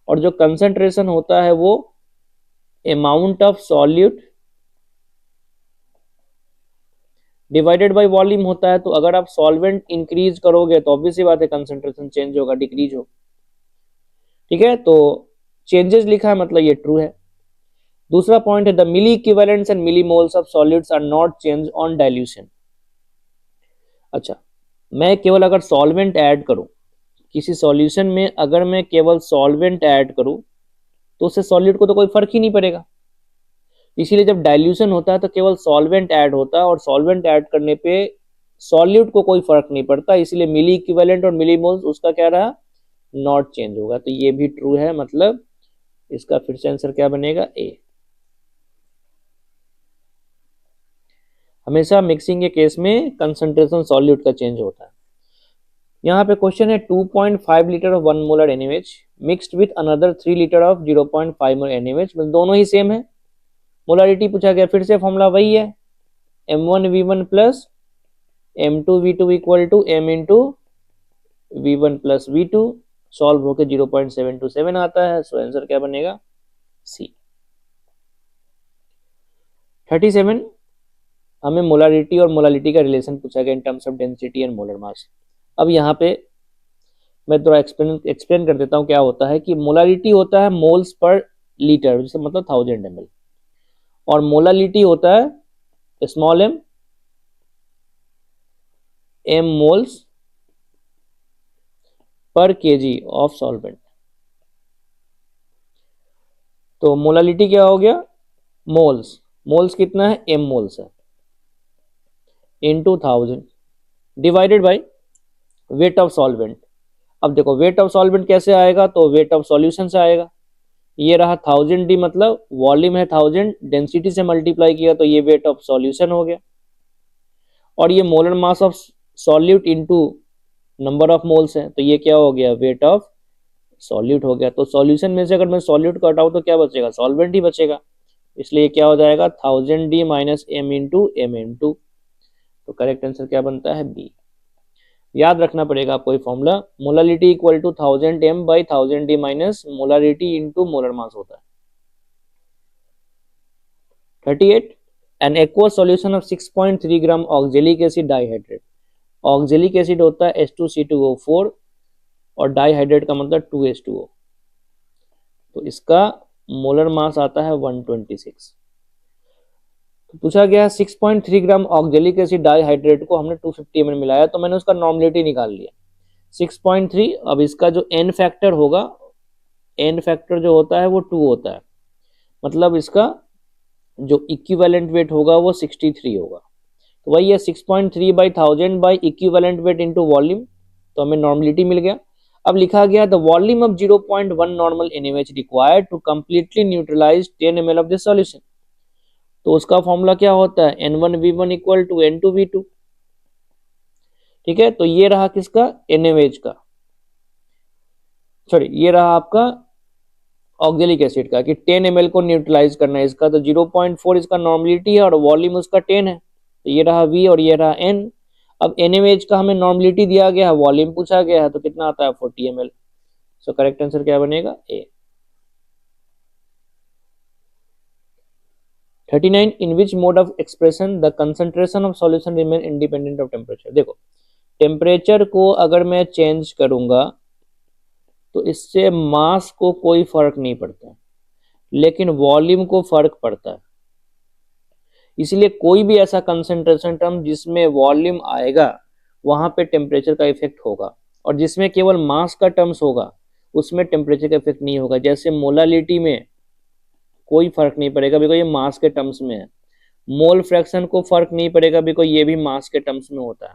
S1: और जो कंसंट्रेशन होता है वो amount of solute divided by volume होता है. तो अगर आप सॉल्वेंट इंक्रीज करोगे तो ऑब्वियसली बात है कंसंट्रेशन चेंज होगा, डिक्रीज हो. ठीक है, तो चेंजेस लिखा है मतलब ये ट्रू है. दूसरा पॉइंट है the milli equivalents and milli moles of solids are not change on dilution. अच्छा, मैं केवल अगर सॉल्वेंट ऐड करूं किसी सॉल्यूशन में, अगर मैं केवल सॉल्वेंट ऐड करूं तो उससे सॉलिड को तो कोई फर्क ही नहीं पड़ेगा. इसीलिए जब डाइल्यूशन होता है तो केवल सॉल्वेंट ऐड होता है, और सॉल्वेंट ऐड करने पे सॉल्यूट को कोई फर्क नहीं पड़ता. इसलिए मिली इक्विवेलेंट और मिली मोल्स उसका क्या रहा, नॉट चेंज होगा. तो ये भी ट्रू है, मतलब इसका फिर से आंसर क्या बनेगा, ए. हमेशा मिक्सिंग के केस में कंसंट्रेशन सॉल्यूट का चेंज होता है. यहाँ पे क्वेश्चन है 2.5 litre of 1 molar NaOH mixed with another 3 litre of 0.5 molar NaOH. मतलब दोनों ही सेम है. मोलारिटी पूछा गया, फिर से फॉर्मूला वही है, M1V1 plus M2V2 equal to M into V1 plus V2. Solve होकर 0.727 आता है. सो आंसर क्या बनेगा, सी. 37 हमें मोलारिटी और मोलालिटी का रिलेशन पूछा गया in terms of density and molar mass. अब यहाँ पे मैं थोड़ा एक्सप्लेन कर देता हूँ क्या होता है. कि मोलारिटी होता है मोल्स पर लीटर, जिसका मतलब 1000 ml, और मोलालिटी होता है small m moles per KG of solvent. तो मोलालिटी क्या हो गया, मोल्स. मोल्स कितना है, m मोल्स है, into 1000 divided by weight of solvent. अब देखो वेट ऑफ सॉल्वेंट कैसे आएगा, तो वेट ऑफ सॉल्यूशन से आएगा. ये रहा 1000 डी, मतलब वॉल्यूम है 1000, डेंसिटी से मल्टीप्लाई किया तो ये वेट ऑफ सॉल्यूशन हो गया, और ये molar mass of solute into number of moles है, तो ये क्या हो गया, वेट ऑफ सॉल्यूट हो गया। तो सॉल्यूशन में से अगर मैं सॉल्यूट को हटाऊं तो क्या बचेगा, सॉल्वेंट ही बचेगा, इसलिए क्या हो जाएगा 1000 D minus M into M N two. तो करेक्ट आंसर क्या बनता है, बी। याद रखना पड़ेगा आपको ये formula, molality equal to 1000 M by 1000 D minus molarity into molar mass होता है। 38, an aqueous solution of 6.3 gram oxalic acid dihydrate. Oxalic acid होता है H2C2O4 और डाइहाइड्रेट का मतलब 2H2O, तो इसका मोलर मास आता है 126। तो पूछा गया 6.3 ग्राम ऑक्जेलिक एसिड डाइहाइड्रेट को हमने 250 ml मिलाया, तो मैंने उसका नॉर्मलिटी निकाल लिया 6.3। अब इसका जो एन फैक्टर होगा, एन फैक्टर जो होता है वो 2 होता है, मतलब इसका जो इक्विवेलेंट वेट होगा वो 63 होगा। तो वही है 6.3 by 1000 by equivalent weight into volume, तो हमें नॉर्मलिटी मिल गया। अब लिखा गया the volume of 0.1 normal NaOH required to completely neutralize 10 ml of this solution. तो उसका फॉर्मूला क्या होता है, N1V1 इक्वल टू N2V2। ठीक है, तो ये रहा किसका, NaOH का, सॉरी ये रहा आपका ऑक्जेलिक एसिड का, कि 10 ml को न्यूट्रलाइज करना है इसका, तो 0.4 इसका नॉर्मलिटी है और वॉल्यूम उसका 10 है, तो ये रहा V और ये रहा N। अब NaOH का हमें नॉर्मलिटी दिया गया है, वॉल्यूम पूछा गया है, तो कितना आता है 40 ml। सो करेक्ट आंसर क्या बनेगा, A. 39, in which mode of expression the concentration of solution remain independent of temperature. देखो टेम्परेचर को अगर मैं चेंज करूंगा तो इससे मास को कोई फर्क नहीं पड़ता, लेकिन वॉल्यूम को फर्क पड़ता है। इसलिए कोई भी ऐसा कंसंट्रेशन टर्म जिसमें वॉल्यूम आएगा वहां पे टेम्परेचर का इफेक्ट होगा, और जिसमें केवल मास का टर्म्स होगा उसमें टेम्परेचर का इफेक्ट नहीं होगा। जैसे मोलालिटी में कोई फर्क नहीं पड़ेगा बिकॉज ये मास के टर्म्स में है, मोल फ्रैक्शन को फर्क नहीं पड़ेगा बिकॉज ये भी मास के टर्म्स में होता है।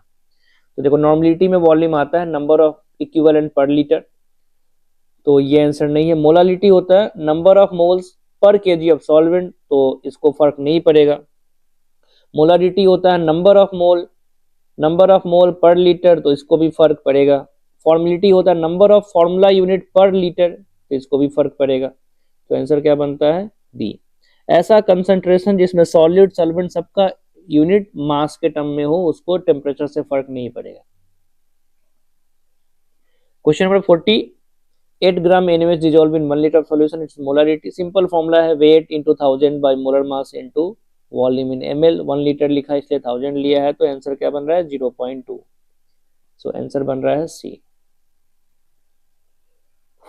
S1: तो देखो नॉर्मलिटी में वॉल्यूम आता है नंबर ऑफ इक्विवेलेंट पर लीटर, तो ये आंसर नहीं है। मोलालिटी होता है number of moles per KG of solvent, तो इसको फर्क नहीं पड़ेगा। मोलारिटी होता है नंबर ऑफ मोल पर लीटर, तो इसको भी फर्क पड़ेगा। फॉर्मुलिटी होता है नंबर ऑफ फॉर्मूला यूनिट पर लीटर, तो इसको भी फर्क पड़ेगा। तो आंसर क्या बनता है, डी। ऐसा कंसंट्रेशन जिसमें सॉलिड सॉल्वेंट सबका यूनिट मास के टर्म में हो उसको टेम्परेचर से फर्क नहीं पड़ेगा। Question number 40, 8 gram NaOH dissolved in 1 liter of solution, its molarity simple formula है weight into 1000 by molar mass into volume in ml। 1 litre लिखा है इसलिए 1000 लिया है, तो आंसर क्या बन रहा है 0.2। सो आंसर बन रहा है C.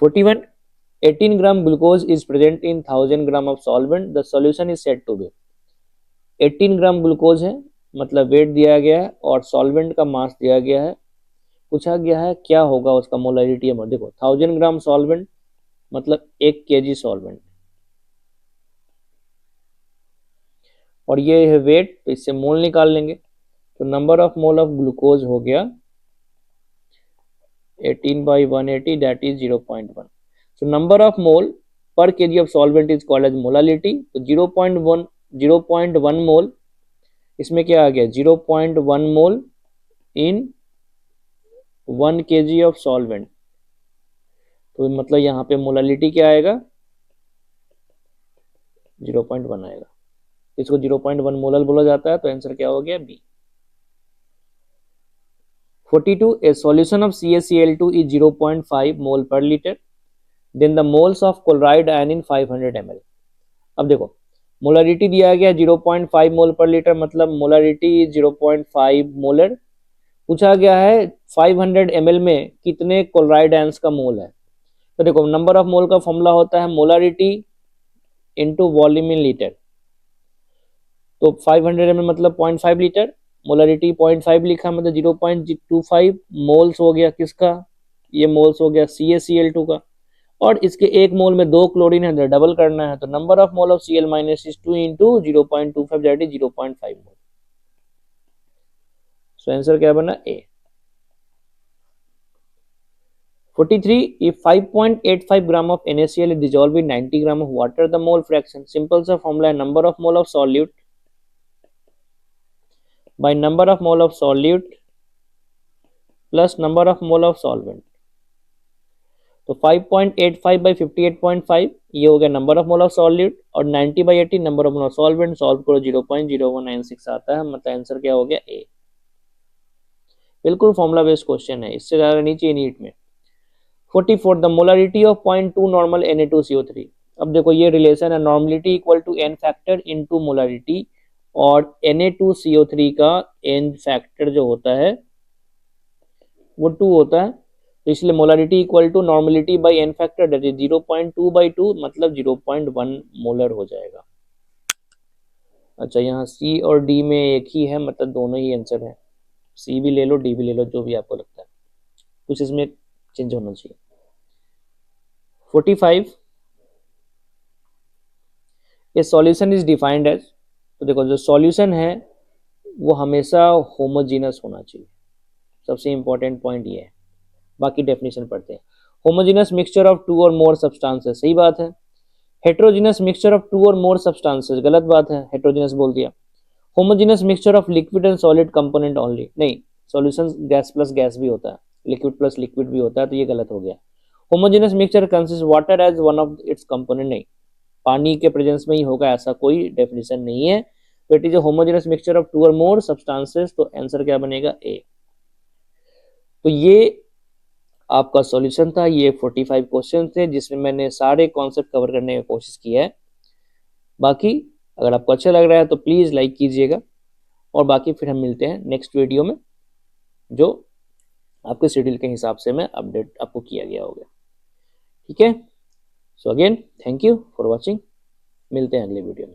S1: 41, 18 gram glucose is present in 1000 gram of solvent, the solution is said to be. 18 gram glucose है, मतलब वेट दिया गया है और सॉल्वेंट का मास दिया गया है, पूछा गया है क्या होगा उसका मोलारिटी। देखो 1000 ग्राम सॉल्वेंट मतलब 1 kg सॉल्वेंट, और ये है वेट, तो इससे मोल निकाल लेंगे, तो number of mole of glucose हो गया 18 by 180 that is 0.1। So number of mole per KG of solvent is called as molality, तो 0.1 मोल, इसमें क्या आ गया 0.1 mole in 1 kg of solvent, तो मतलब यहाँ पे मोलालिटी क्या आएगा 0.1 आएगा, इसको 0.1 मोलल बोला जाता है, तो आंसर क्या हो गया B. 42, a solution of CaCl2 is 0.5 mole per liter, then the moles of chloride ion in 500 ml। अब देखो मोलारिटी दिया गया 0.5 मोल पर लीटर, मतलब मोलारिटी 0.5 मोलर, पूछा गया है 500 ml में कितने क्लोराइड आयंस का मोल है। तो देखो नंबर ऑफ मोल का फॉर्मूला होता है molarity into volume in litre, तो 500 ml मतलब 0.5 लीटर, मोलारिटी 0.5 लिखा मतलब 0.25 मोल्स हो गया किसका, ये मोल्स हो गया CaCl2 का, और इसके एक मोल में 2 क्लोरीन है, डबल करना है, तो number of mole of Cl minus is 2 into 0.25 that is 0.5 mole. So answer क्या बना ए। 43, if 5.85 gram of NaCl is dissolved in 90 gram of water, the mole fraction, simple सा formula है, number of mole of solute by number of mole of solute plus number of mole of solvent. तो 5.85 by 58.5 ये हो गया number of mole of solute, और 90 by 80 number of mole of solvent, solve करो 0.0196 आता है, मतलब आंसर क्या हो गया ए। बिल्कुल फॉर्मुला बेस्ड क्वेश्चन है, इससे ज्यादा नहीं चाहिए नीट में। 44 the molarity of 0.2 normal Na2CO3। अब देखो ये रिलेशन है, normality equal to n factor into molarity, और Na2CO3 का n फैक्टर जो होता है वो 2 होता है, तो इसलिए molarity equal to normality by N factor that is 0.2/2, मतलब 0.1 मोलर हो जाएगा। अच्छा यहाँ सी और डी में एक ही है, मतलब दोनों ही आंसर है, सी भी ले लो डी भी ले लो, जो भी आपको लगता है, कुछ इसमें चेंज होना चाहिए। 45 a solution is defined as, तो देखो जो सॉल्यूशन है वो हमेशा होमोजीनस होना चाहिए, सबसे इंपॉर्टेंट पॉइंट ये है। बाकी डेफिनेशन पढ़ते हैं। Homogeneous mixture of two or more substances, सही बात है। Heterogeneous mixture of two or more substances, गलत बात है, हेट्रोजेनस बोल दिया। Homogeneous mixture of liquid and solid component only, नहीं, सॉल्यूशन गैस प्लस गैस भी होता है, लिक्विड प्लस लिक्विड भी होता है, तो ये गलत हो गया। Homogeneous mixture consist water as one of its component, नहीं, पानी के प्रेजेंस में ही होगा ऐसा कोई डेफिनेशन नहीं है। तो it is a homogeneous mixture of two or more substances, तो आंसर क्या बनेगा ए। तो ये आपका सॉल्यूशन था, ये 45 क्वेश्चन थे जिसमें मैंने सारे कॉन्सेप्ट कवर करने की कोशिश की है। बाकी अगर आपको अच्छा लग रहा है तो प्लीज़ लाइक कीजिएगा, और बाकी फिर हम मिलते हैं नेक्स्ट वीडियो में, जो आपके शेड्यूल के हिसाब से मैं अपडेट आपको किया गया होगा। ठीक है, so again thank you for watching, मिलते हैं अगले वीडियो में।